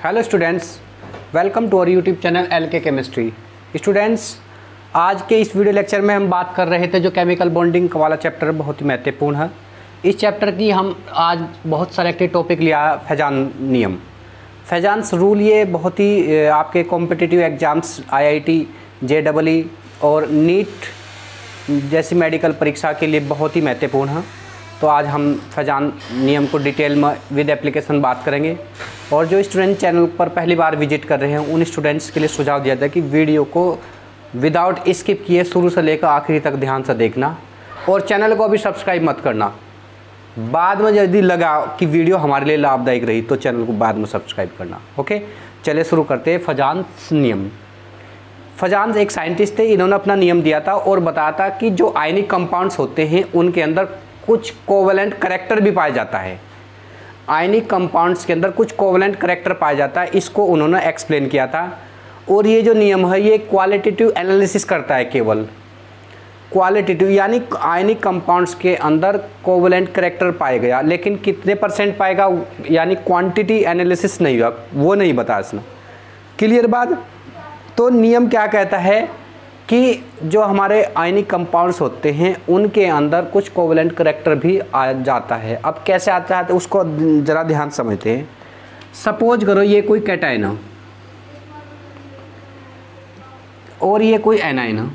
Hello students, welcome to our YouTube channel LK chemistry. Students, आज के इस video lecture में हम बात कर रहे थे जो केमिकल बॉन्डिंग वाला चैप्टर बहुत ही महत्वपूर्ण है। इस चैप्टर की हम आज बहुत सेलेक्टेड टॉपिक लिया फैजान नियम, फैजान्स रूल। ये बहुत ही आपके कॉम्पिटिटिव एग्जाम्स IIT, JEE और नीट जैसी मेडिकल परीक्षा के लिए बहुत ही महत्वपूर्ण है। तो आज हम फैजान नियम को डिटेल में विद एप्लीकेशन बात करेंगे। और जो स्टूडेंट चैनल पर पहली बार विजिट कर रहे हैं उन स्टूडेंट्स के लिए सुझाव दिया था कि वीडियो को विदाउट स्किप किए शुरू से लेकर आखिरी तक ध्यान से देखना और चैनल को अभी सब्सक्राइब मत करना। बाद में यदि लगा कि वीडियो हमारे लिए लाभदायक रही तो चैनल को बाद में सब्सक्राइब करना। ओके, चलिए शुरू करते हैं। फैजान्स नियम। फैजान्स एक साइंटिस्ट थे, इन्होंने अपना नियम दिया था और बताया था कि जो आयनिक कंपाउंड्स होते हैं उनके अंदर कुछ कोवेलेंट करैक्टर भी पाया जाता है। आयनिक कंपाउंड्स के अंदर कुछ कोवेलेंट करैक्टर पाया जाता है, इसको उन्होंने एक्सप्लेन किया था। और ये जो नियम है ये क्वालिटेटिव एनालिसिस करता है, केवल क्वालिटेटिव यानी आयनिक कंपाउंड्स के अंदर कोवेलेंट करैक्टर पाया गया, लेकिन कितने परसेंट पाएगा यानी क्वांटिटी एनालिसिस नहीं हुआ, वो नहीं बताया इसने। क्लियर बात। तो नियम क्या कहता है कि जो हमारे आयनिक कंपाउंड्स होते हैं उनके अंदर कुछ कोवेलेंट करैक्टर भी आ जाता है। अब कैसे आता है तो उसको ज़रा ध्यान समझते हैं। सपोज करो ये कोई कैटायन है और ये कोई एनायन है।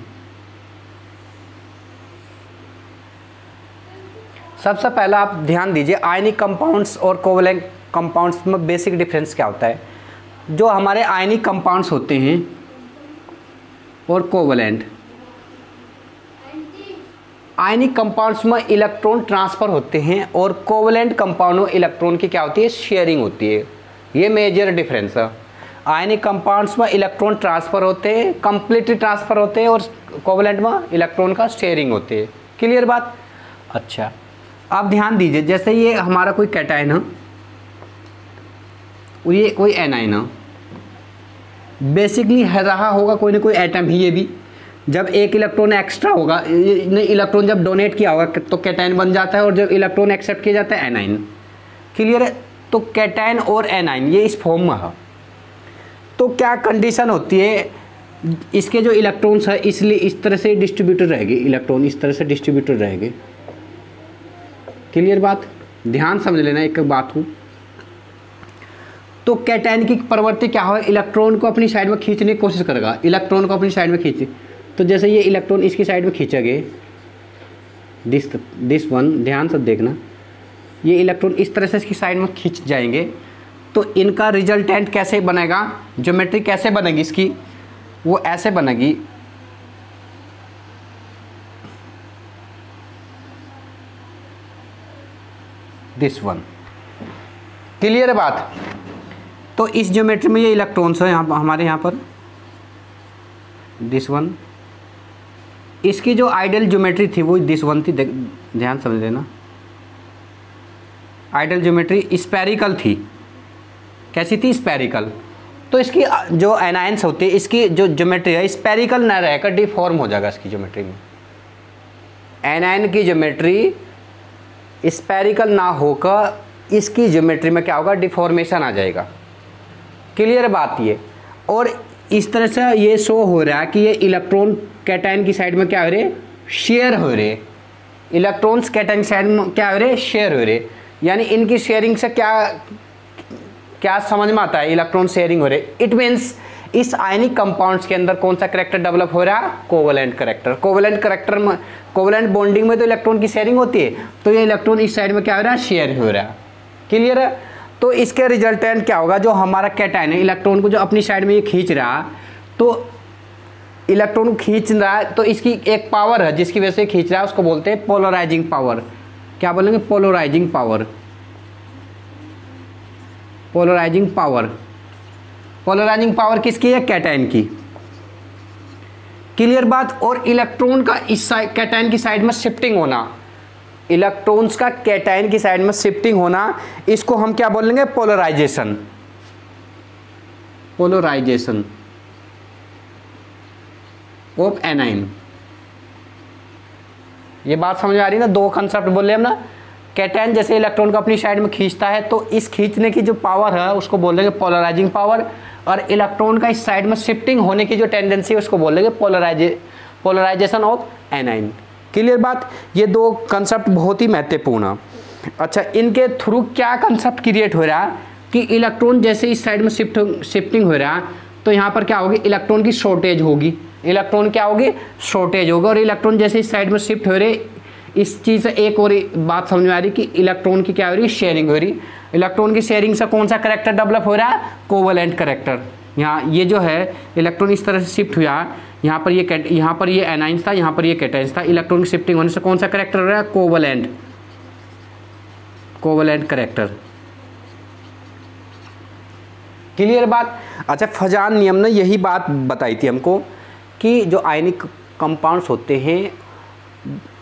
सबसे पहला आप ध्यान दीजिए, आयनिक कंपाउंड्स और कोवेलेंट कंपाउंड्स में बेसिक डिफरेंस क्या होता है। जो हमारे आयनिक कंपाउंड्स होते हैं और कोवेलेंट, आयनिक कंपाउंड्स में इलेक्ट्रॉन ट्रांसफ़र होते हैं और कोवेलेंट कंपाउंड में इलेक्ट्रॉन की क्या होती है, शेयरिंग होती है। ये मेजर डिफरेंस है। आयनिक कंपाउंड्स में इलेक्ट्रॉन ट्रांसफ़र होते हैं, कंप्लीटली ट्रांसफ़र होते हैं, और कोवेलेंट में इलेक्ट्रॉन का शेयरिंग होती है। क्लियर बात। अच्छा, आप ध्यान दीजिए, जैसे ये हमारा कोई कैटायन है, ये कोई एनायन है। बेसिकली है रहा होगा कोई ना कोई एटम ही। ये भी जब एक इलेक्ट्रॉन एक्स्ट्रा होगा, इलेक्ट्रॉन जब डोनेट किया होगा तो कैटायन बन जाता है, और जब इलेक्ट्रॉन एक्सेप्ट किया जाता है एनायन। क्लियर है। तो कैटायन और एनायन ये इस फॉर्म में है। तो क्या कंडीशन होती है, इसके जो इलेक्ट्रॉन्स है इसलिए इस तरह से डिस्ट्रीब्यूटेड रहेंगे, इलेक्ट्रॉन इस तरह से डिस्ट्रीब्यूटेड रहेंगे। क्लियर बात। ध्यान समझ लेना एक बात को। तो कैटायन की प्रवृत्ति क्या हो, इलेक्ट्रॉन को अपनी साइड में खींचने की कोशिश करेगा, इलेक्ट्रॉन को अपनी साइड में खींचे। तो जैसे ये इलेक्ट्रॉन इसकी साइड में खींचेंगे, दिस वन, ध्यान से देखना, ये इलेक्ट्रॉन इस तरह से इसकी साइड में खींच जाएंगे। तो इनका रिजल्टेंट कैसे बनेगा, ज्योमेट्री कैसे बनेगी इसकी, वो ऐसे बनेगी। This one. क्लियर है बात। तो इस ज्योमेट्री में ये इलेक्ट्रॉन्स है यहाँ हमारे यहाँ पर, दिस वन। इसकी जो आइडियल ज्योमेट्री थी वो दिस वन थी, ध्यान समझ लेना। आइडियल ज्योमेट्री स्फेरिकल थी। कैसी थी, स्फेरिकल। तो इसकी जो एनायंस होती है इसकी जो ज्योमेट्री है स्फेरिकल ना रहकर डिफॉर्म हो जाएगा इसकी ज्योमेट्री में। एनायन की ज्योमेट्री स्फेरिकल ना होकर इसकी ज्योमेट्री में क्या होगा, डिफॉर्मेशन आ जाएगा। क्लियर बात ये। और इस तरह से ये शो हो रहा है कि ये इलेक्ट्रॉन कैटायन की साइड में क्या हो रहे, शेयर हो रहे। इलेक्ट्रॉन्स कैटायन की साइड में क्या हो रहे, शेयर हो रहे। यानी इनकी शेयरिंग से क्या क्या समझ में आता है, इलेक्ट्रॉन शेयरिंग हो रहे। इट मीन्स इस आयनिक कंपाउंड्स के अंदर कौन सा करैक्टर डेवलप हो रहा है, कोवेलेंट करैक्टर। कोवेलेंट करैक्टर में, कोवेलेंट बॉन्डिंग में तो इलेक्ट्रॉन की शेयरिंग होती है, तो ये इलेक्ट्रॉन इस साइड में क्या हो रहा है, शेयर हो रहा है। क्लियर है। तो इसके रिजल्टेंट क्या होगा, जो हमारा कैटायन है इलेक्ट्रॉन को जो अपनी साइड में ये खींच रहा, तो इलेक्ट्रॉन को खींच रहा है, तो इसकी एक पावर है जिसकी वजह से खींच रहा है, उसको बोलते हैं पोलराइजिंग पावर। क्या बोलेंगे, polarising power. Polarising power. Polarising power किसकी है, कैटायन की। क्लियर बात। और इलेक्ट्रॉन का इस कैटायन की साइड में शिफ्टिंग होना, इलेक्ट्रॉन्स का कैटायन की साइड में शिफ्टिंग होना, इसको हम क्या बोलेंगे, पोलराइजेशन। Polarisation of anion. ये बात समझ आ रही है ना, दो कंसेप्ट बोले हम ना, कैटायन जैसे इलेक्ट्रॉन को अपनी साइड में खींचता है तो इस खींचने की जो पावर है उसको बोलेंगे पोलराइजिंग पावर, और इलेक्ट्रॉन का इस साइड में शिफ्टिंग होने की जो टेंडेंसी है उसको बोलेंगे पोलराइजेशन ऑफ एनाइन। क्लियर बात। ये दो कंसेप्ट बहुत ही महत्वपूर्ण है। अच्छा, इनके थ्रू क्या कंसेप्ट क्रिएट हो रहा है कि इलेक्ट्रॉन जैसे इस साइड में शिफ्टिंग हो रहा है तो यहाँ पर क्या होगी, इलेक्ट्रॉन की शॉर्टेज होगी, इलेक्ट्रॉन क्या होगी, शॉर्टेज होगा। और इलेक्ट्रॉन जैसे इस साइड में शिफ्ट हो रहे, इस चीज़ से एक और बात समझ में आ रही कि इलेक्ट्रॉन की क्या हो रही, शेयरिंग हो रही। इलेक्ट्रॉन की शेयरिंग से कौन सा करेक्टर डेवलप हो रहा है, कोवलेंट करेक्टर। यहाँ ये जो है इलेक्ट्रॉन इस तरह से शिफ्ट हुआ, यहाँ पर ये एनाइंस था, यहाँ पर ये कैटाइंस था। इलेक्ट्रॉन की शिफ्टिंग होने से कौन सा करेक्टर हो रहा है, कोवलेंट करेक्टर। क्लियर बात। अच्छा, फजान नियम ने यही बात बताई थी हमको कि जो आयनिक कंपाउंड्स होते हैं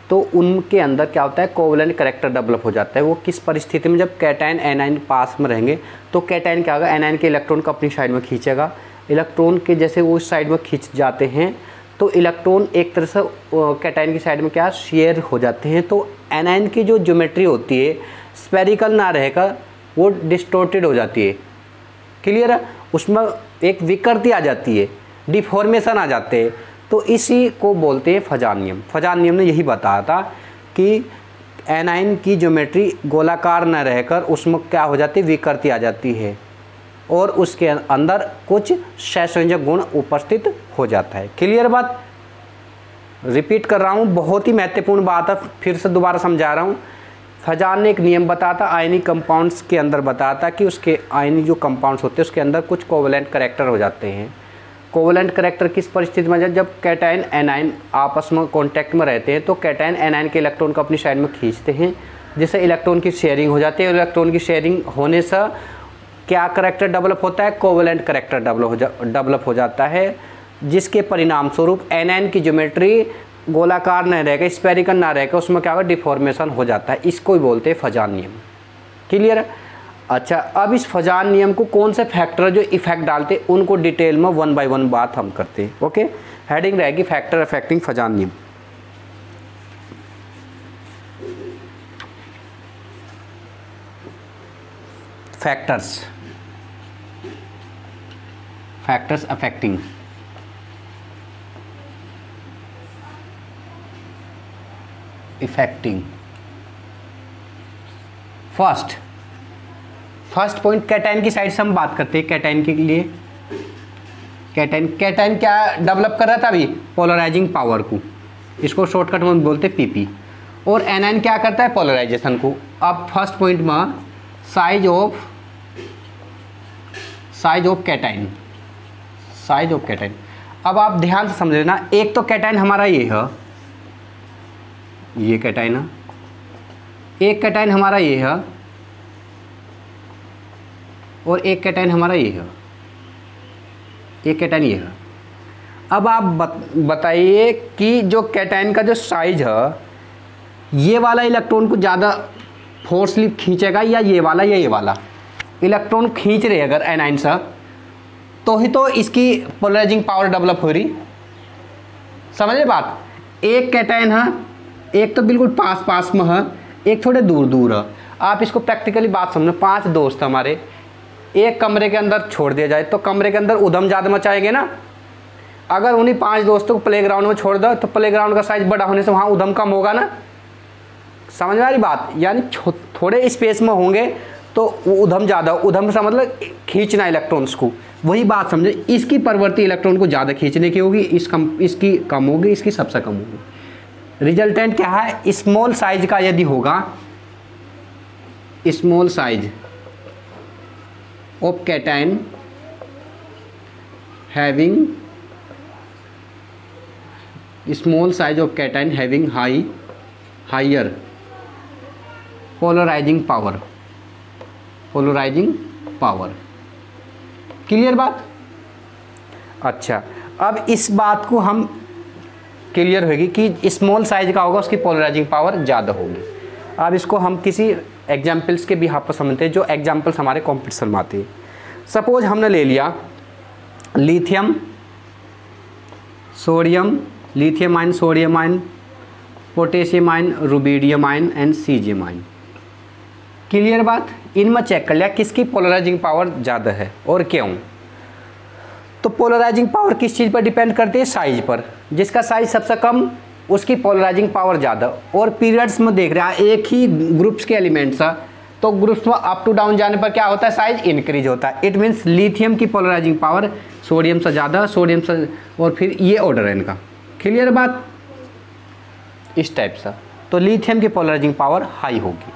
तो उनके अंदर क्या होता है, कोवलेंट करेक्टर डेवलप हो जाता है। वो किस परिस्थिति में, जब कैटायन एनाइन पास में रहेंगे तो कैटायन क्या होगा, एनाइन के इलेक्ट्रॉन को अपनी साइड में खींचेगा। इलेक्ट्रॉन के जैसे वो इस साइड में खींच जाते हैं तो इलेक्ट्रॉन एक तरह से कैटायन की साइड में क्या शेयर हो जाते हैं। तो एनाइन की जो ज्योमेट्री होती है स्फेरिकल ना रहकर वो डिस्टोर्टेड हो जाती है। क्लियर है, उसमें एक विकृति आ जाती है, डिफॉर्मेशन आ जाते हैं। तो इसी को बोलते हैं फजान नियम। फजान नियम ने यही बताया था कि एनाइन की ज्योमेट्री गोलाकार न रहकर उसमें क्या हो जाती है, विकृति आ जाती है और उसके अंदर कुछ सहसंयोजक गुण उपस्थित हो जाता है। क्लियर बात। रिपीट कर रहा हूँ, बहुत ही महत्वपूर्ण बात है, फिर से दोबारा समझा रहा हूँ। फजान ने एक नियम बताया था आयनिक कंपाउंड्स के अंदर, बताया था कि उसके आयनिक जो कंपाउंड्स होते हैं उसके अंदर कुछ कोवलेंट करेक्टर हो जाते हैं। कोवलेंट करेक्टर किस परिस्थिति में, जब कैटायन एनाइन आपस में कांटेक्ट में रहते हैं तो कैटायन एनाइन के इलेक्ट्रॉन को अपनी साइड में खींचते हैं, जिससे इलेक्ट्रॉन की शेयरिंग हो जाती है। और इलेक्ट्रॉन की शेयरिंग होने से क्या करेक्टर डेवलप होता है, कोवलेंट करेक्टर डेवलप हो जाता है, जिसके परिणाम स्वरूप एनाइन की ज्योमेट्री गोलाकार न रहेगा, स्फेरिकल ना रहेगा, उसमें क्या होगा, डिफॉर्मेशन हो जाता है। इसको ही बोलते हैं फजान नियम। क्लियर है। अच्छा, अब इस फजान नियम को कौन से फैक्टर जो इफेक्ट डालते हैं उनको डिटेल में 1 बाय 1 बात हम करते हैं। ओके, हेडिंग रहेगी फैक्टर अफेक्टिंग फजान नियम। Factors affecting effecting. First point cation की साइड से हम बात करते हैं। कैटायन के लिए कैटायन क्या डेवलप कर रहा था अभी, पोलराइजिंग पावर को, इसको शॉर्टकट में बोलते हैं पीपी। और एनाइन क्या करता है, पोलराइजेशन को। अब फर्स्ट पॉइंट में साइज ऑफ कैटायन। अब आप ध्यान से समझ लेना, एक तो कैटायन हमारा ये है, ये कैटायन है, एक कैटायन हमारा ये है और एक कैटायन हमारा ये है, एक कैटायन ये है। अब आप बताइए कि जो कैटायन का जो साइज है, ये वाला इलेक्ट्रॉन को ज़्यादा फोर्सली खींचेगा या ये वाला। इलेक्ट्रॉन खींच रहे अगर एनाइन से तो ही तो इसकी पोलराइजिंग पावर डेवलप हो रही। समझे बात। एक कैटायन है, एक तो बिल्कुल पास में है, एक थोड़े दूर है। आप इसको प्रैक्टिकली बात समझो, 5 दोस्त हमारे एक कमरे के अंदर छोड़ दिया जाए तो कमरे के अंदर उधम ज़्यादा मचाएंगे ना। अगर उन्हीं 5 दोस्तों को प्लेग्राउंड में छोड़ दो तो प्लेग्राउंड का साइज बड़ा होने से वहाँ उधम कम होगा ना। समझ में आ रही बात। यानी थोड़े स्पेस में होंगे तो उधम ज़्यादा, उधम से मतलब खींचना इलेक्ट्रॉन्स को, वही बात समझे। इसकी प्रवृत्ति इलेक्ट्रॉन को ज़्यादा खींचने की होगी, इसकी कम होगी, इसकी सबसे कम होगी। रिजल्टेंट क्या है, स्मॉल साइज का यदि होगा, small size of cation having higher polarising power. Clear बात। अच्छा, अब इस बात को हम क्लियर होगी कि स्मॉल साइज का होगा उसकी पोलराइजिंग पावर ज़्यादा होगी। अब इसको हम किसी एग्जाम्पल्स के बिहाफ पर समझते हैं, जो एग्जाम्पल्स हमारे कॉम्पिटिशन में आते हैं। सपोज हमने ले लिया lithium ion, sodium ion, potassium ion, rubidium ion and caesium ion. Clear बात। इनमें चेक कर लिया किसकी पोलराइजिंग पावर ज़्यादा है और क्यों। तो पोलराइजिंग पावर किस चीज़ पर डिपेंड करती है, साइज पर। जिसका साइज सबसे कम उसकी पोलराइजिंग पावर ज़्यादा। और पीरियड्स में देख रहे हैं एक ही ग्रुप्स के एलिमेंट्स है, तो ग्रुप्स में अप टू डाउन जाने पर क्या होता है, साइज इंक्रीज होता है। इट मीन्स लिथियम की पोलराइजिंग पावर सोडियम से ज़्यादा, सोडियम से, और फिर ये ऑर्डर है इनका। क्लियर बात, इस टाइप से। तो लिथियम की पोलराइजिंग पावर हाई होगी।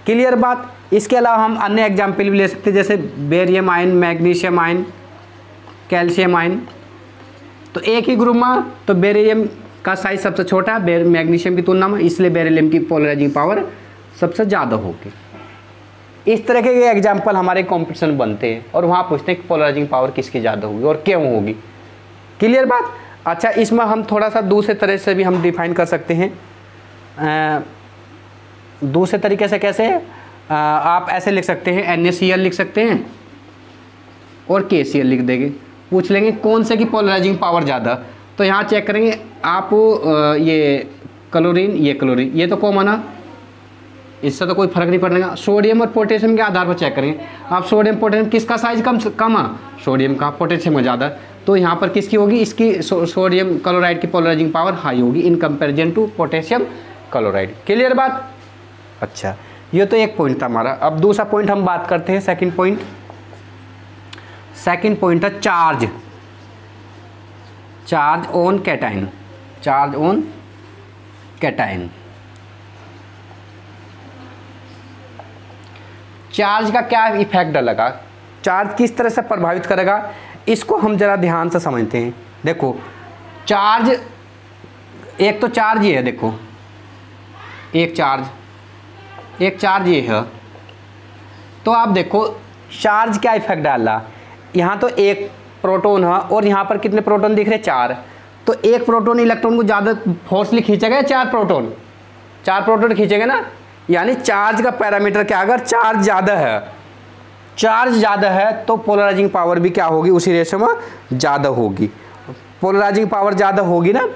क्लियर बात। इसके अलावा हम अन्य एग्जाम्पल भी ले सकते हैं, जैसे barium ion, magnesium ion, calcium ion. तो एक ही ग्रुप में तो बेरियम का साइज सबसे छोटा है मैग्नीशियम की तुलना में, इसलिए बेरिलियम की पोलराइजिंग पावर सबसे ज़्यादा होगी। इस तरह के एग्जाम्पल हमारे कॉम्पिटिशन बनते हैं और वहाँ पूछते हैं कि पोलराइजिंग पावर किसकी ज़्यादा होगी और क्यों होगी। क्लियर बात। अच्छा, इसमें हम थोड़ा सा दूसरे तरह से भी हम डिफाइन कर सकते हैं। दूसरे तरीके से कैसे, आप ऐसे लिख सकते हैं, NaCl लिख सकते हैं और KCl लिख देंगे। पूछ लेंगे कौन से की पोलराइजिंग पावर ज़्यादा, तो यहाँ चेक करेंगे आप, ये क्लोरीन, ये तो कॉमन है, इससे तो कोई फर्क नहीं पड़ेगा। सोडियम और पोटेशियम के आधार पर चेक करेंगे आप, सोडियम पोटेशियम किसका साइज कम है, सोडियम का, पोटेशियम में ज़्यादा, तो यहाँ पर किसकी होगी, इसकी सोडियम क्लोराइड की पोलराइजिंग पावर हाई होगी in comparison to potassium chloride. Clear बात। अच्छा, ये तो एक पॉइंट था हमारा। अब दूसरा पॉइंट हम बात करते हैं, सेकंड पॉइंट है charge on cation. Charge on cation, charge का क्या इफेक्ट डलेगा, चार्ज किस तरह से प्रभावित करेगा, इसको हम जरा ध्यान से समझते हैं। देखो चार्ज, एक तो चार्ज ये है, देखो एक चार्ज ये है, तो आप देखो चार्ज क्या इफेक्ट डाला। यहाँ तो एक प्रोटॉन है और यहाँ पर कितने प्रोटॉन दिख रहे, 4। तो एक प्रोटॉन इलेक्ट्रॉन को ज़्यादा फोर्सली खींचेगा, 4 प्रोटॉन खींचेंगे ना। यानी चार्ज का पैरामीटर क्या, अगर चार्ज ज़्यादा है तो पोलराइजिंग पावर भी क्या होगी, उसी रेशो में ज़्यादा होगी। पोलराइजिंग पावर ज़्यादा होगी ना,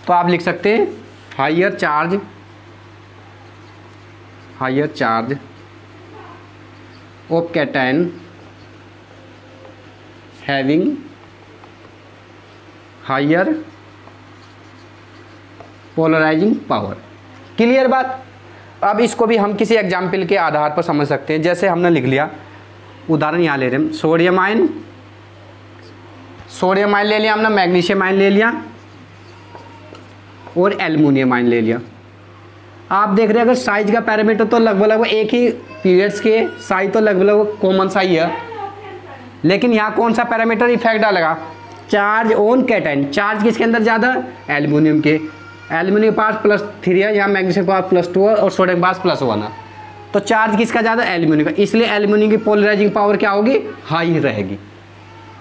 तो आप लिख सकते हैं higher charge of cation having higher polarising power. Clear बात। अब इसको भी हम किसी एग्जाम्पल के आधार पर समझ सकते हैं। जैसे हमने लिख लिया, उदाहरण यहाँ ले रहे हैं, सोडियम आयन ले लिया हमने, मैग्नीशियम आयन ले लिया और एल्युमिनियम आयन ले लिया। आप देख रहे हैं अगर साइज का पैरामीटर तो लगभग एक ही पीरियड्स के साइज तो लगभग कॉमन सा ही है, लेकिन यहाँ कौन सा पैरामीटर इफेक्ट डालेगा, चार्ज ऑन कैटायन। चार्ज किसके अंदर ज़्यादा, एल्युमिनियम के। एल्युमिनियम पास +3 है, यहाँ मैग्नीशियम पास +2 है और सोडियम पास +1 है। तो चार्ज किसका ज़्यादा, एल्युमिनियम का, इसलिए एल्युमिनियम की पोलराइजिंग पावर क्या होगी, हाई रहेगी।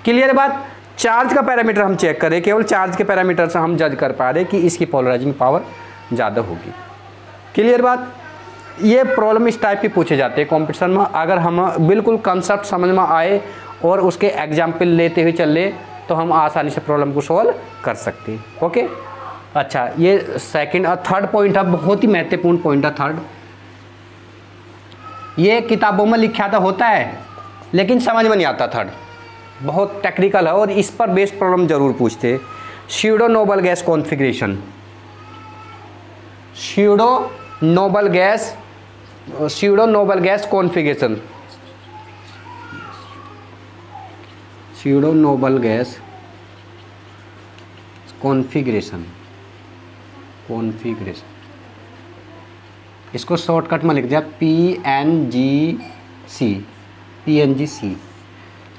क्लियर बात। चार्ज का पैरामीटर हम चेक करें, केवल चार्ज के पैरामीटर से हम जज कर पा रहे कि इसकी पोलराइजिंग पावर ज़्यादा होगी। क्लियर बात। ये प्रॉब्लम इस टाइप की पूछे जाते हैं कॉम्पिटिशन में। अगर हम बिल्कुल कंसेप्ट समझ में आए और उसके एग्जाम्पल लेते हुए चल ले तो हम आसानी से प्रॉब्लम को सॉल्व कर सकते हैं। ओके। अच्छा, ये सेकंड और थर्ड पॉइंट है, बहुत ही महत्वपूर्ण पॉइंट है थर्ड। ये किताबों में लिखा तो होता है लेकिन समझ में नहीं आता। थर्ड बहुत टेक्निकल है और इस पर बेस्ड प्रॉब्लम जरूर पूछते हैं। Pseudo noble gas configuration, pseudo noble gas configuration, pseudo noble gas configuration, इसको शॉर्टकट में लिख दिया PNGC,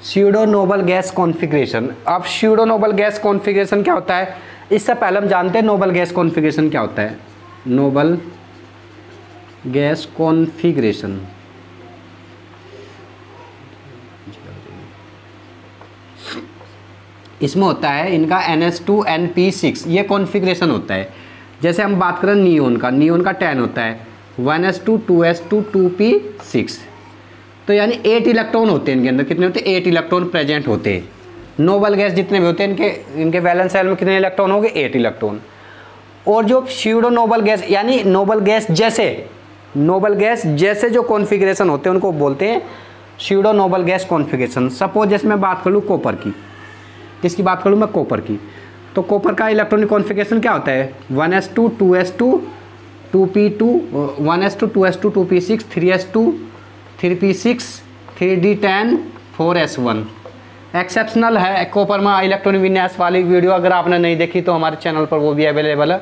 pseudo noble gas configuration. अब स्यूडो नोबल गैस कॉन्फ़िगरेशन क्या होता है, इससे पहले हम जानते हैं नोबल गैस कॉन्फ़िगरेशन क्या होता है। नोबल गैस कॉन्फ़िगरेशन इसमें होता है इनका NH2NP6, ये कॉन्फ़िगरेशन होता है। जैसे हम बात करें नियोन का 10 होता है, 1s2 2s2 2p6, तो यानी 8 इलेक्ट्रॉन होते हैं इनके अंदर। कितने होते हैं, 8 इलेक्ट्रॉन प्रेजेंट होते हैं। नोबल गैस जितने भी होते हैं इनके वैलेंस शेल में कितने इलेक्ट्रॉन होंगे, 8 इलेक्ट्रॉन। और जो स्यूडो नोबल गैस यानी नोबल गैस जैसे नोबल गैस जैसे जो कॉन्फ़िगरेशन होते हैं उनको बोलते हैं pseudo noble gas configuration. Suppose जैसे मैं बात कर लूँ कॉपर की, किसकी बात करूँ मैं, कॉपर की। तो कॉपर का इलेक्ट्रॉनिक कॉन्फ़िगरेशन क्या होता है, 1s2 2s2 2p2 1s2 2s2 2p6 3s2 3p6 3d10 4s1। Exceptional है कॉपर में इलेक्ट्रॉनिक विन्यास वाली वीडियो, अगर आपने नहीं देखी तो हमारे चैनल पर वो भी अवेलेबल है।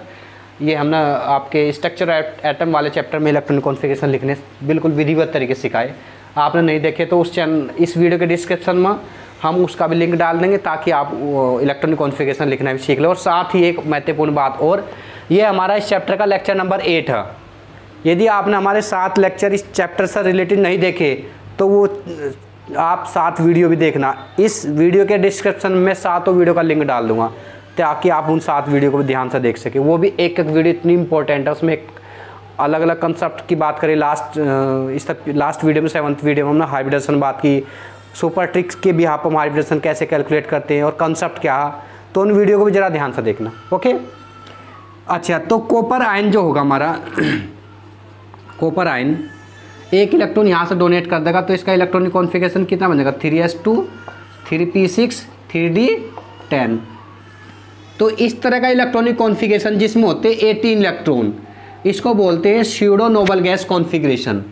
ये हमने आपके स्ट्रक्चर एटम वाले चैप्टर में इलेक्ट्रॉनिक कॉन्फ़िगरेशन लिखने बिल्कुल विधिवत तरीके से सिखाए। आपने नहीं देखे तो इस वीडियो के डिस्क्रिप्शन में हम उसका भी लिंक डाल देंगे ताकि आप इलेक्ट्रॉनिक कॉन्फ़िगरेशन लिखना भी सीख लो। और साथ ही एक महत्वपूर्ण बात और, ये हमारा इस चैप्टर का लेक्चर नंबर 8 है। यदि आपने हमारे 7 लेक्चर इस चैप्टर से रिलेटेड नहीं देखे तो वो आप 7 वीडियो भी देखना। इस वीडियो के डिस्क्रिप्शन में 7 वीडियो का लिंक डाल दूंगा ताकि आप उन 7 वीडियो को भी ध्यान से देख सकें। वो भी एक एक वीडियो इतनी इंपॉर्टेंट है, उसमें एक अलग अलग कंसेप्ट की बात करें। लास्ट वीडियो में 7th वीडियो में हमने हाइब्रिडेशन बात की, सुपर ट्रिक्स के भी आप हम हाइब्रिडेशन कैसे कैलकुलेट करते हैं और कंसेप्ट क्या है, तो उन वीडियो को भी ज़रा ध्यान से देखना। ओके, अच्छा, तो कॉपर आयन जो होगा हमारा कॉपर आयन एक इलेक्ट्रॉन यहाँ से डोनेट कर देगा तो इसका इलेक्ट्रॉनिक कॉन्फ़िगरेशन कितना बनेगा, 3s2 3p6 3d10। तो इस तरह का इलेक्ट्रॉनिक कॉन्फ़िगरेशन जिसमें होते हैं 18 इलेक्ट्रॉन, इसको बोलते हैं स्यूडो नोबल गैस कॉन्फ़िगरेशन।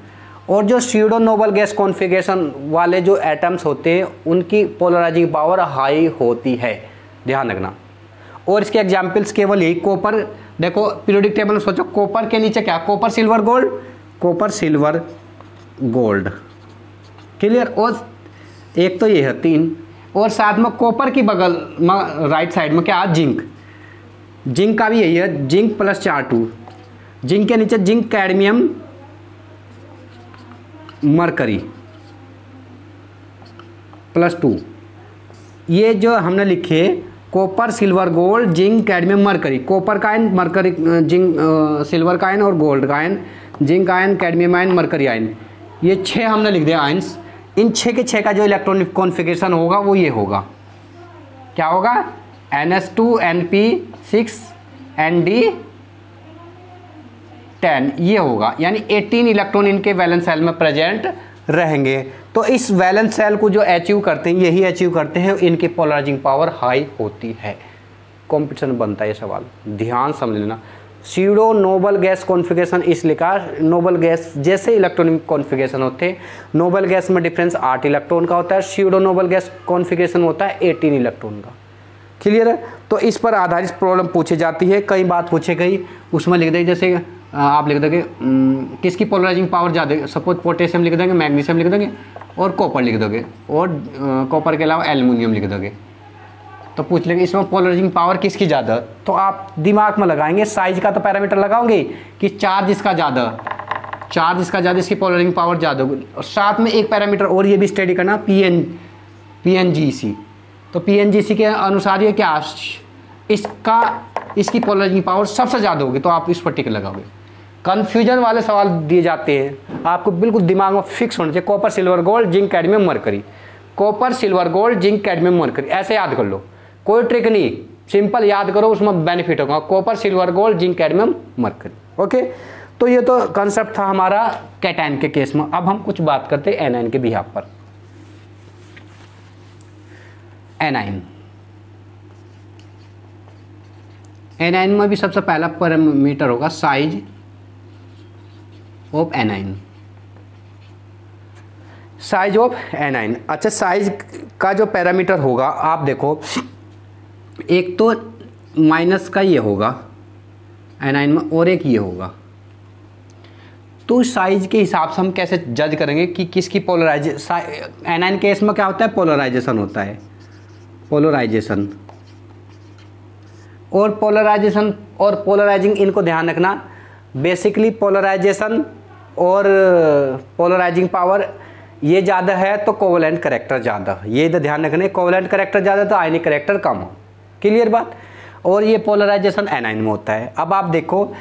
और जो स्यूडो नोबल गैस कॉन्फ़िगरेशन वाले जो एटम्स होते हैं उनकी पोलराइजिंग पावर हाई होती है, ध्यान रखना। और इसके एग्जाम्पल्स केवल यही, कॉपर देखो पीरियोडिक टेबल में सोचो, कॉपर के नीचे क्या, copper silver gold, copper silver gold, clear. और एक तो ये है 3, और साथ में कॉपर की बगल में राइट साइड में क्या, जिंक। जिंक का भी यही है, जिंक प्लस 4 जिंक के नीचे जिंक कैडमियम मरकरी +2। ये जो हमने लिखे copper silver gold zinc cadmium mercury, copper का आयन, मरकरी जिंक सिल्वर का आयन और गोल्ड का ion, zinc ion cadmium ion mercury ion, ये 6 हमने लिख दिया आयन्स। इन 6 के 6 का जो इलेक्ट्रॉनिक कॉन्फ़िगरेशन होगा वो ये होगा, क्या होगा, NS2 NP6 ND10 ये होगा, यानी 18 इलेक्ट्रॉन इनके वैलेंस सेल में प्रेजेंट रहेंगे। तो इस वैलेंस सेल को जो अचीव करते हैं, यही अचीव करते हैं, इनकी पोलराइजिंग पावर हाई होती है। कॉम्पिटिशन बनता है ये सवाल, ध्यान समझ लेना। स्यूडो नोबल गैस कॉन्फ़िगरेशन इसलिए कहा, नोबल गैस जैसे इलेक्ट्रॉनिक कॉन्फ़िगरेशन होते हैं, नोबल गैस में डिफरेंस 8 इलेक्ट्रॉन का होता है, स्यूडो नोबल गैस कॉन्फ़िगरेशन होता है 18 इलेक्ट्रॉन का, क्लियर है। तो इस पर आधारित प्रॉब्लम पूछी जाती है, कई बात पूछे गई, उसमें लिख देंगे, जैसे आप लिख दोगे किसकी पोलराइजिंग पावर ज़्यादा, सपोज पोटेशियम लिख देंगे, मैग्नीशियम लिख देंगे और कॉपर लिख दोगे, और कॉपर के अलावा एल्युमिनियम लिख दोगे, तो पूछ लेंगे इसमें पोलराइजिंग पावर किसकी ज़्यादा। तो आप दिमाग में लगाएंगे, साइज का तो पैरामीटर लगाओगे कि चार्ज इसका ज़्यादा, इसकी पोलराइजिंग पावर ज़्यादा होगी। और साथ में एक पैरामीटर और ये भी स्टडी करना, PNGC। तो PNGC के अनुसार ये क्या, इसकी पोलराइजिंग पावर सबसे ज़्यादा होगी, तो आप इस पर टिक लगाओगे। कन्फ्यूजन वाले सवाल दिए जाते हैं, आपको बिल्कुल दिमाग में फिक्स होना चाहिए, copper silver gold zinc cadmium mercury, copper silver gold zinc cadmium mercury, ऐसे याद कर लो, कोई ट्रिक नहीं, सिंपल याद करो, उसमें बेनिफिट होगा, copper silver gold zinc cadmium mercury. Okay, तो ये तो कंसेप्ट था हमारा कैटायन के केस में। अब हम कुछ बात करते हैं एनायन के बिहाफ पर। एनायन में भी सबसे पहला पैरामीटर होगा size of anion, size of anion. अच्छा, साइज का जो पैरामीटर होगा, आप देखो, एक तो माइनस का ये होगा एनायन में और एक ये होगा। तो साइज के हिसाब से हम कैसे जज करेंगे कि किसकी एनायन केस में क्या होता है, पोलराइजेशन होता है, पोलराइजेशन और पोलराइजिंग, इनको ध्यान रखना। बेसिकली पोलराइजेशन और पोलराइजिंग पावर ये ज़्यादा है तो कोवलेंट करेक्टर ज़्यादा, ये तो ध्यान रखना, कोवलेंट करेक्टर ज़्यादा तो आयनिक करेक्टर कम हो, क्लियर बात। और ये पोलराइजेशन एनायन में होता है। अब आप देखो,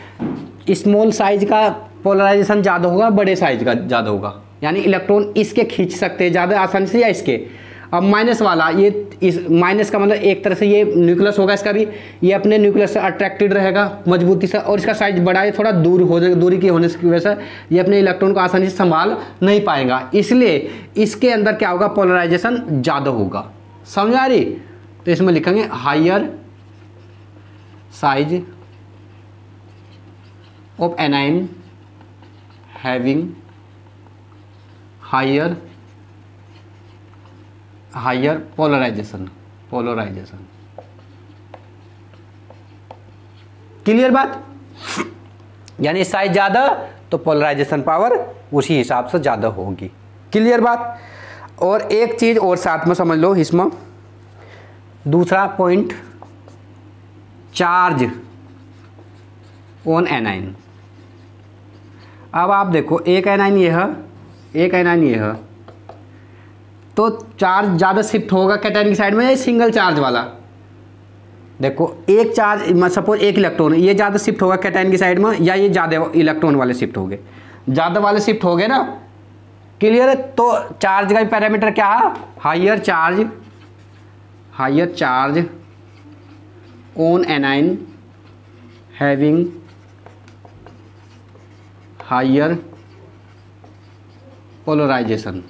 स्मॉल साइज का पोलराइजेशन ज़्यादा होगा, बड़े साइज का ज़्यादा होगा, यानी इलेक्ट्रॉन इसके खींच सकते हैं ज़्यादा आसानी से या इसके। अब माइनस वाला, ये इस माइनस का मतलब एक तरह से ये न्यूक्लियस होगा इसका भी, ये अपने न्यूक्लियस से अट्रैक्टेड रहेगा मजबूती से, और इसका साइज बड़ा है, थोड़ा दूर हो जाएगा, दूरी की होने की वजह से ये अपने इलेक्ट्रॉन को आसानी से संभाल नहीं पाएगा, इसलिए इसके अंदर क्या होगा, पोलराइजेशन ज़्यादा होगा। समझ आ रही? तो इसमें लिखेंगे higher size of anion having higher polarisation. Clear बात? यानी साइज ज्यादा तो पोलराइजेशन पावर उसी हिसाब से ज्यादा होगी। क्लियर बात? और एक चीज और साथ में समझ लो इसमें, दूसरा पॉइंट, चार्ज ऑन एनाइन। अब आप देखो एक एनाइन ये है, एक एनाइन ये है, तो चार्ज ज़्यादा शिफ्ट होगा कैटायन की साइड में, सिंगल चार्ज वाला। देखो एक चार्ज, सपोज एक इलेक्ट्रॉन, ये ज़्यादा शिफ्ट होगा कैटायन की साइड में, या ये ज़्यादा इलेक्ट्रॉन वाले शिफ्ट हो गए, ज़्यादा वाले शिफ्ट हो गए ना। क्लियर है? तो चार्ज का पैरामीटर क्या है, higher charge on anion having higher polarisation.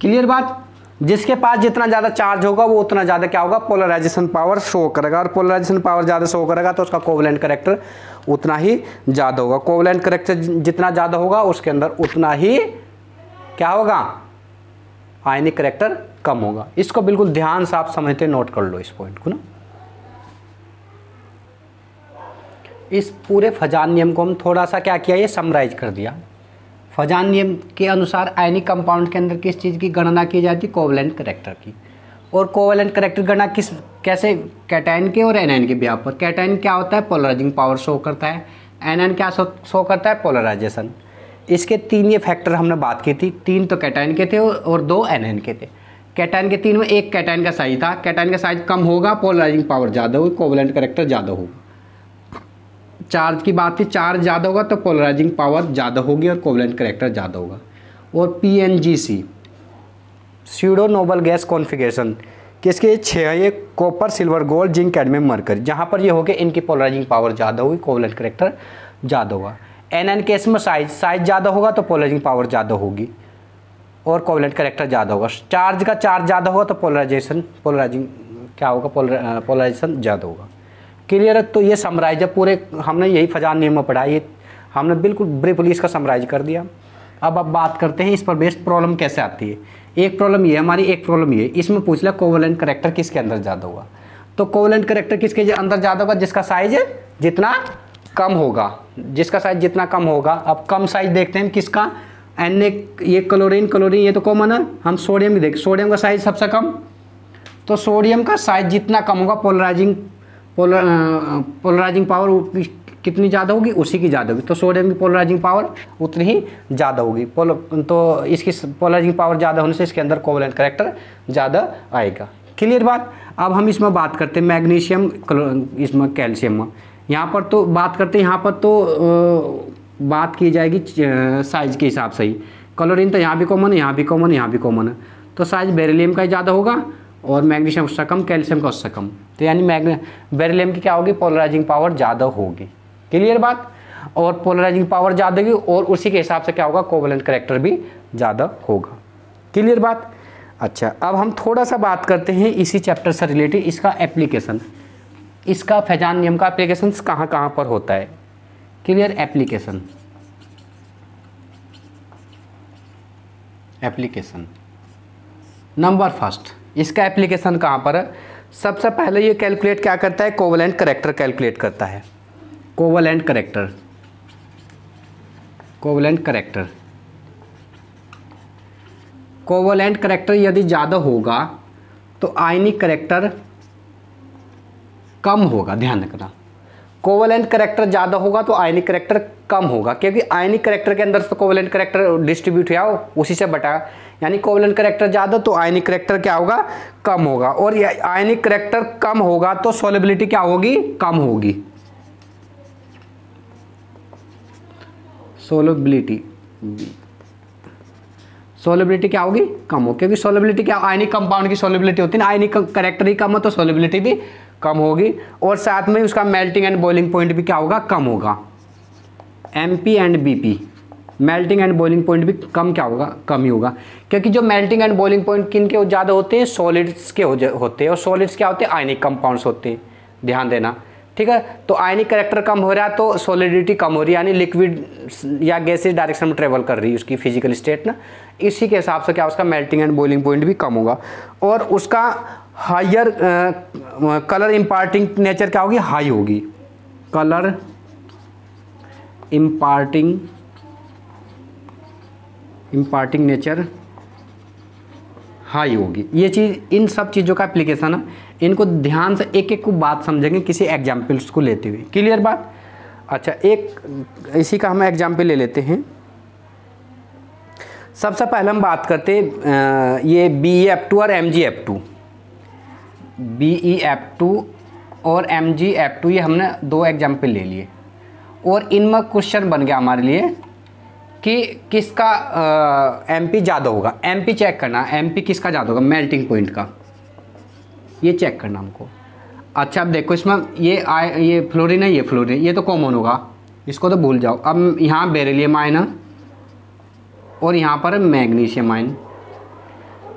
Clear बात? जिसके पास जितना ज़्यादा चार्ज होगा वो उतना ज़्यादा क्या होगा, पोलराइजेशन पावर शो करेगा, और पोलराइजेशन पावर ज़्यादा शो करेगा तो उसका कोवलेंट कैरेक्टर उतना ही ज़्यादा होगा। कोवलेंट कैरेक्टर जितना ज़्यादा होगा उसके अंदर उतना ही क्या होगा, आयनिक कैरेक्टर कम होगा। इसको बिल्कुल ध्यान से आप समझते नोट कर लो इस पॉइंट को ना। इस पूरे फजान नियम को हम थोड़ा सा क्या किया, ये समराइज कर दिया। फजान नियम के अनुसार आयनिक कंपाउंड के अंदर किस चीज़ की गणना की जाती है, कोवलेंट कैरेक्टर की। और कोवलेंट कैरेक्टर गणना कैसे, कैटायन के और एनायन के बिहाफ पर। कैटायन क्या होता है, पोलराइजिंग पावर शो करता है, एनायन क्या शो करता है, पोलराइजेशन। इसके तीन ये फैक्टर हमने बात की थी, तीन तो कैटायन के थे और दो एनायन के थे। कैटायन के तीन में एक कैटायन का साइज था, कैटायन का साइज कम होगा, पोलराइजिंग पावर ज़्यादा होगी, कोवलेंट कैरेक्टर ज़्यादा होगा। चार्ज की बात थी, चार्ज ज़्यादा होगा तो पोलराइजिंग पावर ज़्यादा होगी और कोवलेंट कैरेक्टर ज़्यादा होगा। और PNGC pseudo noble gas configuration किसके 6 है, ये copper, silver, gold, zinc, cadmium, mercury. जहाँ पर ये हो गए इनकी पोलराइजिंग पावर ज़्यादा होगी, कोवलेंट कैरेक्टर ज़्यादा होगा। NN केस में साइज ज़्यादा होगा तो पोलराइजिंग पावर ज़्यादा होगी और कोवलेंट कैरेक्टर ज़्यादा होगा। चार्ज ज़्यादा होगा तो पोलराइजिंग क्या होगा, पोलराइजेशन ज़्यादा होगा। क्लियर है? तो ये समराइज है पूरे, हमने यही फजान नियम में पढ़ा, ये हमने बिल्कुल ब्रीफली इसका समराइज कर दिया। अब बात करते हैं इस पर बेस्ड प्रॉब्लम कैसे आती है। एक प्रॉब्लम ये हमारी, एक प्रॉब्लम ये, इसमें पूछ लिया कोवलेंट कैरेक्टर किसके अंदर ज़्यादा होगा। तो कोवलेंट कैरेक्टर किसके अंदर ज़्यादा होगा, जिसका साइज जितना कम होगा, जिसका साइज जितना कम होगा। अब कम साइज देखते हैं किसका, ये क्लोरीन ये तो कॉमन है। हम सोडियम की देख, सोडियम का साइज सबसे कम, तो सोडियम का साइज जितना कम होगा पोलराइजिंग पावर कितनी ज़्यादा होगी, उसी की ज़्यादा होगी। तो सोडियम की पोलराइजिंग पावर उतनी ही ज़्यादा होगी। तो इसकी पोलराइजिंग पावर ज़्यादा होने से इसके अंदर कोवलेंट कैरेक्टर ज़्यादा आएगा। क्लियर बात? अब हम इसमें बात करते हैं मैग्नीशियम, इसमें कैल्शियम में। यहाँ पर तो बात करते हैं, यहाँ पर तो बात की जाएगी साइज के हिसाब से ही। क्लोरीन तो यहाँ भी कॉमन है, यहाँ भी कॉमन है, यहाँ भी कॉमन है, तो साइज बेरिलियम का ज़्यादा होगा और मैग्नीशियम उससे कम, कैल्शियम का उससे कम। तो यानी बेरिलियम की क्या होगी, पोलराइजिंग पावर ज़्यादा होगी। क्लियर बात? और पोलराइजिंग पावर ज़्यादा होगी और उसी के हिसाब से क्या होगा, कोवलेंट कैरेक्टर भी ज़्यादा होगा। क्लियर बात? अच्छा, अब हम थोड़ा सा बात करते हैं इसी चैप्टर से रिलेटेड, इसका एप्लीकेशन, इसका फैजान नियम का एप्लीकेशन कहाँ कहाँ पर होता है। क्लियर? एप्लीकेशन नंबर फर्स्ट, इसका एप्लीकेशन कहाँ पर है। सबसे पहले ये कैलकुलेट क्या करता है, कोवलेंट कैरेक्टर कैलकुलेट करता है। कोवलेंट कैरेक्टर यदि ज़्यादा होगा तो आयनिक कैरेक्टर कम होगा। ध्यान रखना, कोवलेंट कैरेक्टर ज़्यादा होगा तो आयनिक कैरेक्टर कम होगा, क्योंकि आयनिक कैरेक्टर के अंदर तो कोवलेंट कैरेक्टर डिस्ट्रीब्यूट हुआ उसी से बटा, यानी कोवलेंट कैरेक्टर ज़्यादा तो आयनिक कैरेक्टर क्या होगा, कम होगा। और आयनिक कैरेक्टर कम होगा तो सॉल्युबिलिटी क्या होगी, कम होगी। सोलिबिलिटी क्या होगी, कम हो, क्योंकि सोलिबिलिटी क्या, आयनिक कंपाउंड की सोलिबिलिटी होती है ना, आयनिक करेक्टर ही कम हो तो सोलिबिलिटी भी कम होगी, और साथ में उसका मेल्टिंग एंड बॉइलिंग पॉइंट भी क्या होगा, कम होगा। MP and BP, melting and boiling point भी कम क्या होगा, कम ही होगा, क्योंकि जो मेल्टिंग एंड बॉइलिंग पॉइंट किन के ज़्यादा होते हैं, सॉलिड्स के होते हैं, और सॉलिड्स क्या होते हैं, आयनिक कंपाउंड्स होते हैं, ध्यान देना, ठीक है। तो आयनिक करेक्टर कम हो रहा है तो सॉलिडिटी कम हो रही है, यानी लिक्विड या गैसेज डायरेक्शन में ट्रेवल कर रही है उसकी फिजिकल स्टेट ना, इसी के हिसाब से क्या उसका मेल्टिंग एंड बॉइलिंग पॉइंट भी कम होगा, और उसका हायर कलर इम्पार्टिंग नेचर क्या होगी, हाई होगी, कलर इम्पार्टिंग नेचर हाई होगी। ये चीज़, इन सब चीज़ों का एप्लीकेशन है, इनको ध्यान से एक एक को बात समझेंगे किसी एग्जाम्पल्स को लेते हुए, क्लियर बात। अच्छा, एक इसी का हम एग्जाम्पल ले लेते हैं। सबसे पहले हम बात करते हैं ये BeF2 और MgF2, BeF2 और MgF2, ये हमने दो एग्जाम्पल ले लिए, और इनमें क्वेश्चन बन गया हमारे लिए कि किसका MP ज़्यादा होगा। MP चेक करना, MP किसका ज़्यादा होगा, मेल्टिंग पॉइंट का, ये चेक करना हमको। अच्छा, अब देखो इसमें ये फ्लोरीन है, ये फ्लोरीन, ये तो कॉमन होगा, इसको तो भूल जाओ। अब यहाँ बेरिलियम आयन है और यहाँ पर मैग्नीशियम आयन,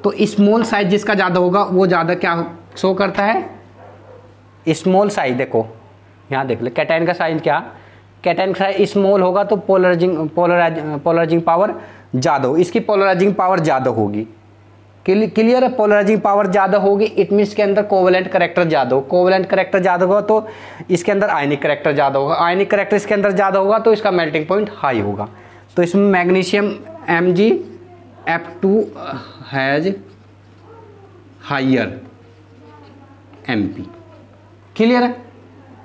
तो स्मॉल साइज जिसका ज़्यादा होगा वो ज़्यादा क्या शो करता है, स्मॉल साइज। देखो यहाँ देख ले, कैटायन का साइज क्या, कैटायन का साइज स्मॉल होगा तो पोलराइजिंग पावर ज़्यादा हो, इसकी पोलराइजिंग पावर ज़्यादा होगी, क्लियर है। पोलराइजिंग पावर ज़्यादा होगी, इट मीन इसके अंदर कोवेलेंट करेक्टर ज़्यादा हो, कोवेलेंट करेक्टर ज़्यादा होगा तो इसके अंदर आयनिक करेक्टर ज़्यादा होगा, आयनिक करेक्टर इसके अंदर ज़्यादा होगा तो इसका मेल्टिंग पॉइंट हाई होगा। तो इसमें magnesium MgF2 has higher MP, clear है।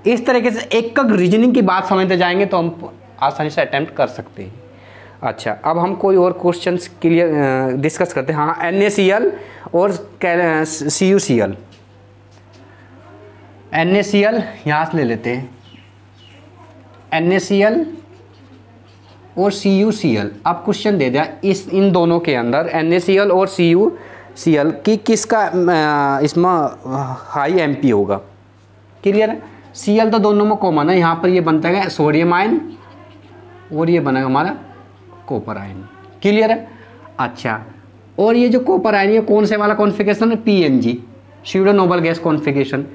इस तरीके से एक रीजनिंग की बात समझते जाएंगे तो हम आसानी से अटेम्प्ट कर सकते हैं। अच्छा, अब हम कोई और क्वेश्चंस क्लियर डिस्कस करते हैं। हाँ, NaCl और CuCl, NaCl यहाँ से ले लेते हैं, NaCl और CuCl। अब क्वेश्चन दे दिया इन दोनों के अंदर NaCl और CuCl की किसका इसमें हाई MP होगा, क्लियर है। Cl तो दोनों में कॉमन है, यहाँ पर ये बनता है सोडियम आयन और ये बनेगा हमारा कॉपर आयन, क्लियर है। अच्छा, और ये जो कॉपर आयन है कौन से वाला कॉन्फ़िगरेशन है, PNG, pseudo noble gas configuration.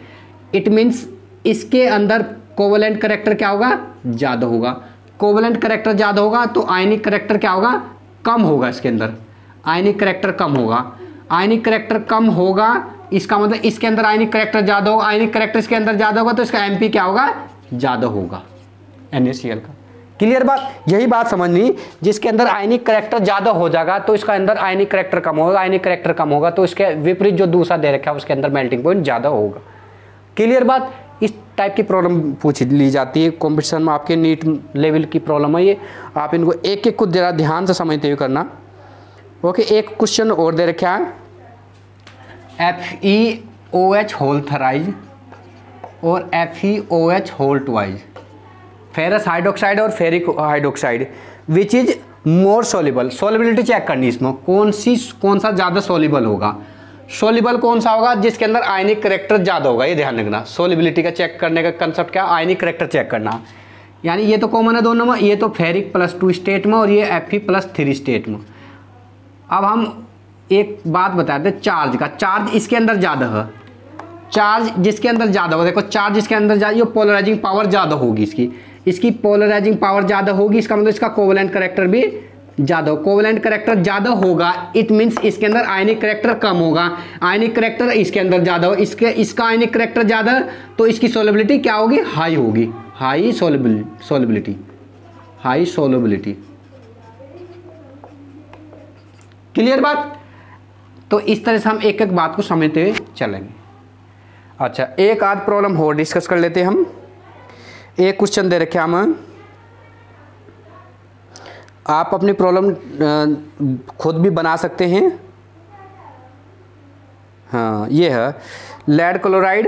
It means इसके अंदर कोवेलेंट करेक्टर क्या होगा, ज़्यादा होगा, कोवेलेंट करेक्टर ज़्यादा होगा तो आयनिक करेक्टर क्या होगा, कम होगा, इसके अंदर आयनिक करेक्टर कम होगा, आयनिक करेक्टर कम होगा, इसका मतलब इसके अंदर आयनिक करेक्टर ज़्यादा होगा, आयनिक करेक्टर इसके अंदर ज़्यादा होगा तो इसका MP क्या होगा, ज़्यादा होगा NaCl का, क्लियर बात। यही बात समझनी, जिसके अंदर आयनिक करेक्टर ज़्यादा हो जाएगा तो इसका अंदर आयनिक करेक्टर कम होगा, आयनिक करेक्टर कम होगा तो इसके विपरीत जो दूसरा दे रखा है उसके अंदर मेल्टिंग पॉइंट ज़्यादा होगा, क्लियर बात। इस टाइप की प्रॉब्लम पूछ ली जाती है कॉम्पिटिशन में, आपके नीट लेवल की प्रॉब्लम है ये, आप इनको एक एक को जरा ध्यान से समझते हुए करना। ओके, एक क्वेश्चन और दे रखा है, FeOH होल थराइज और FeOH whole twice, ferrous hydroxide और ferric hydroxide, which is more soluble. Solubility check करनी इसमें, कौन सा ज़्यादा सोल्यूबल होगा, सोल्यूबल कौन सा होगा जिसके अंदर आयनिक करेक्टर ज़्यादा होगा, ये ध्यान रखना। सोलिबिलिटी का चेक करने का कंसेप्ट क्या, आयनिक करेक्टर चेक करना, यानी ये तो कॉमन है दोनों में, ये तो फेरिक +2 स्टेट में और ये Fe+3 स्टेट में। अब हम एक बात बताते हैं चार्ज का, चार्ज इसके अंदर ज़्यादा है, चार्ज जिसके अंदर ज़्यादा होगा, देखो चार्ज इसके अंदर ज़्यादा, ये पोलराइजिंग पावर ज़्यादा होगी, इसकी पोलराइजिंग पावर ज़्यादा होगी, इसका मतलब इसका कोवेलेंट करेक्टर भी ज़्यादा हो, कोवेलेंट करेक्टर ज़्यादा होगा, इट मीन्स इसके अंदर आयनिक करेक्टर कम होगा, आयनिक करेक्टर इसके अंदर ज़्यादा हो, इसका आयनिक करेक्टर ज़्यादा तो इसकी सोलिबिलिटी क्या होगी, हाई होगी, high solubility, high solubility, clear बात। तो इस तरह से हम एक एक बात को समझते हुए चलेंगे। अच्छा, एक आध प्रॉब्लम और डिस्कस कर लेते हैं हम। एक क्वेश्चन दे रखे हम, आप अपनी प्रॉब्लम खुद भी बना सकते हैं। हाँ, ये है लेड क्लोराइड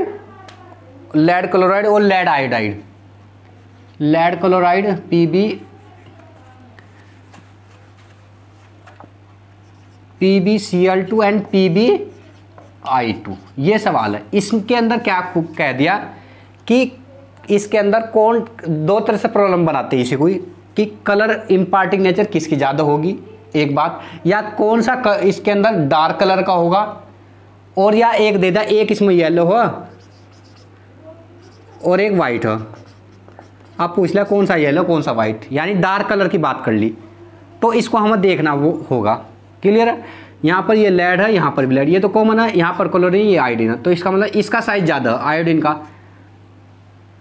और lead iodide, lead chloride Pb PbCl2 and PbI2, ये सवाल है। इसके अंदर क्या कह दिया कि इसके अंदर कौन, दो तरह से प्रॉब्लम बनाते हैं इसे कोई, कि कलर इम्पार्टिंग नेचर किसकी ज़्यादा होगी एक बात, या कौन सा इसके अंदर डार्क कलर का होगा, और या एक दे दा एक इसमें येलो हो और एक वाइट हो। आप पूछ लिया कौन सा येलो कौन सा वाइट, यानी डार्क कलर की बात कर ली, तो इसको हमें देखना वो होगा। क्लियर है? यहाँ पर ये लेड है, यहाँ पर भी लेड, ये तो कॉमन है, यहाँ पर क्लोरीन, ये आयोडीन है, तो इसका मतलब इसका साइज ज़्यादा है आयोडीन का,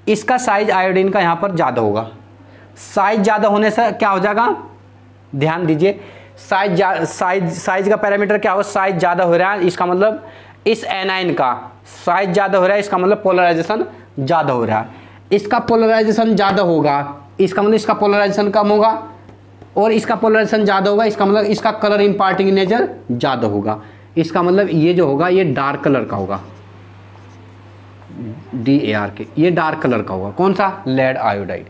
इसका साइज आयोडीन का यहाँ पर ज़्यादा होगा। साइज ज़्यादा होने से क्या हो जाएगा, ध्यान दीजिए, साइज का पैरामीटर क्या होगा, साइज ज़्यादा हो रहा है, इसका मतलब इस एनाइन का साइज ज़्यादा हो रहा है, इसका मतलब पोलराइजेशन ज़्यादा हो रहा है। इसका पोलराइजेशन ज़्यादा होगा, इसका मतलब इसका पोलराइजेशन कम होगा, और इसका पोलराइजेशन ज़्यादा होगा, इसका मतलब इसका कलर इम्पार्टिंग नेचर ज़्यादा होगा। इसका मतलब ये जो होगा ये डार्क कलर का होगा, DARK, ये डार्क कलर का होगा। कौन सा? Lead iodide.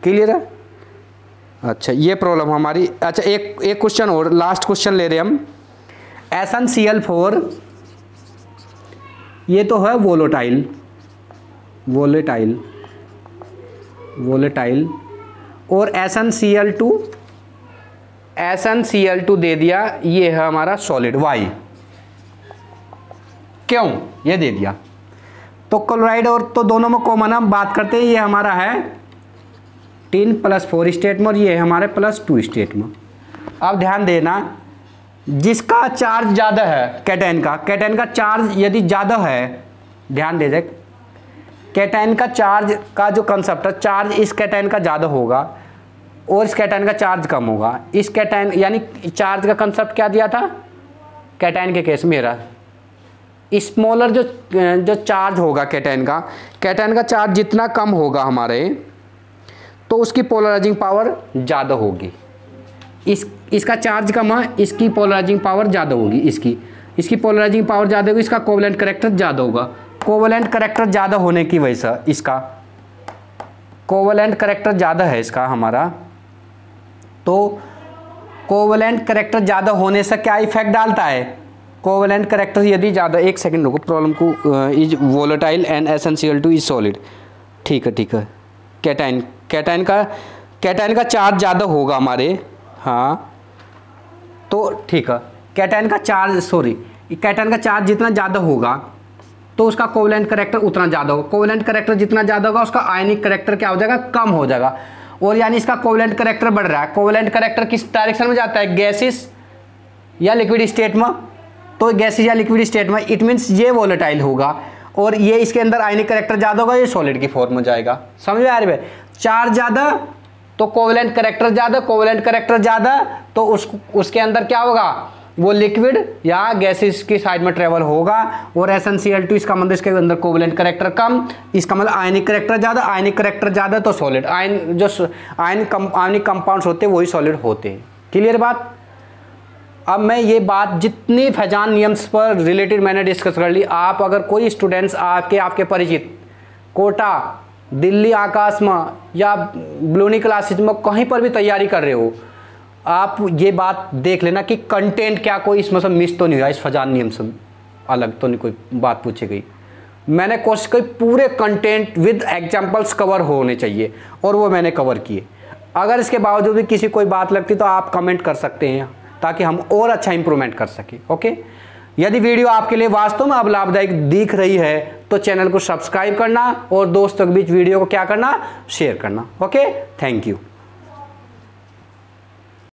क्लियर है? अच्छा, ये प्रॉब्लम हमारी। अच्छा, एक क्वेश्चन और, लास्ट क्वेश्चन ले रहे हम। SnCl4 ये तो है वोलेटाइल, और SnCl2 दे दिया, ये है हमारा सॉलिड। वाई? क्यों ये दे दिया? तो क्लोराइड और तो दोनों में कॉमन हम बात करते हैं, ये हमारा है 10+4 स्टेट में और ये है हमारे +2 स्टेट में। अब ध्यान देना, जिसका चार्ज ज़्यादा है कैटायन का चार्ज यदि ज़्यादा है, ध्यान दे जाए, कैटायन का चार्ज का जो कंसेप्ट है, चार्ज इस कैटायन का ज़्यादा होगा और इस कैटायन का चार्ज कम होगा। इस कैटायन यानी चार्ज का कंसेप्ट क्या दिया था कैटायन के केस में, मेरा स्मॉलर जो चार्ज होगा कैटायन का चार्ज जितना कम होगा हमारे, तो उसकी पोलराइजिंग पावर ज़्यादा होगी। इसका चार्ज कम है, इसकी पोलराइजिंग पावर ज़्यादा होगी, इसकी पोलराइजिंग पावर ज़्यादा होगी, इसका कोवलेंट करैक्टर ज़्यादा होगा। कोवलेंट करैक्टर ज़्यादा होने की वजह से इसका कोवलेंट करैक्टर ज़्यादा है इसका हमारा, तो कोवलेंट करैक्टर ज़्यादा होने से क्या इफेक्ट डालता है, कोवलेंट करैक्टर यदि ज़्यादा, एक सेकंड रुको, प्रॉब्लम को, is volatile and SnCl2 is solid. ठीक है, कैटायन का चार्ज ज़्यादा होगा हमारे, हाँ, तो ठीक है, कैटायन का चार्ज जितना ज़्यादा होगा तो उसका कोवलेंट करैक्टर उतना ज़्यादा होगा। कोवलेंट करैक्टर जितना ज़्यादा होगा उसका आयनिक करैक्टर क्या हो जाएगा, कम हो जाएगा, और यानी इसका कोवलेंट करैक्टर बढ़ रहा है। कोवलेंट करैक्टर किस डायरेक्शन में जाता है, गैसेस या लिक्विड स्टेट में, तो गैसेस या लिक्विड स्टेट में, इट मीन्स ये वोलेटाइल होगा, और ये इसके अंदर आयनिक करैक्टर ज़्यादा होगा, ये सॉलिड की फॉर्म में जाएगा। समझ में आ रही है? चार्ज ज़्यादा तो कोवलेंट करैक्टर ज़्यादा, तो उसके अंदर क्या होगा, वो लिक्विड या गैसेस की साइड में ट्रेवल होगा, और SnCl2 इसका मतलब इसके अंदर कोवलेंट करैक्टर कम, इसका मतलब आयनिक करैक्टर ज़्यादा, तो सॉलिड आयनिक कंपाउंड्स होते हैं वही सॉलिड होते हैं। क्लियर बात? अब मैं ये बात जितनी फैजान नियम्स पर रिलेटेड मैंने डिस्कस कर ली, आप अगर कोई स्टूडेंट्स आपके परिचित कोटा, दिल्ली आकाश में या ब्लूनी क्लासेज में कहीं पर भी तैयारी कर रहे हो, आप ये बात देख लेना कि कंटेंट क्या कोई इसमें से मिस तो नहीं हुआ, इस फैजान नियम से अलग तो नहीं कोई बात पूछी गई। मैंने कोशिश की पूरे कंटेंट विद एग्जाम्पल्स कवर होने चाहिए, और वो मैंने कवर किए। अगर इसके बावजूद भी किसी कोई बात लगती तो आप कमेंट कर सकते हैं, ताकि हम और अच्छा इंप्रूवमेंट कर सकें। ओके, यदि वीडियो आपके लिए वास्तव में अब लाभदायक दिख रही है तो चैनल को सब्सक्राइब करना और दोस्तों के बीच वीडियो को क्या करना, शेयर करना। Okay, thank you.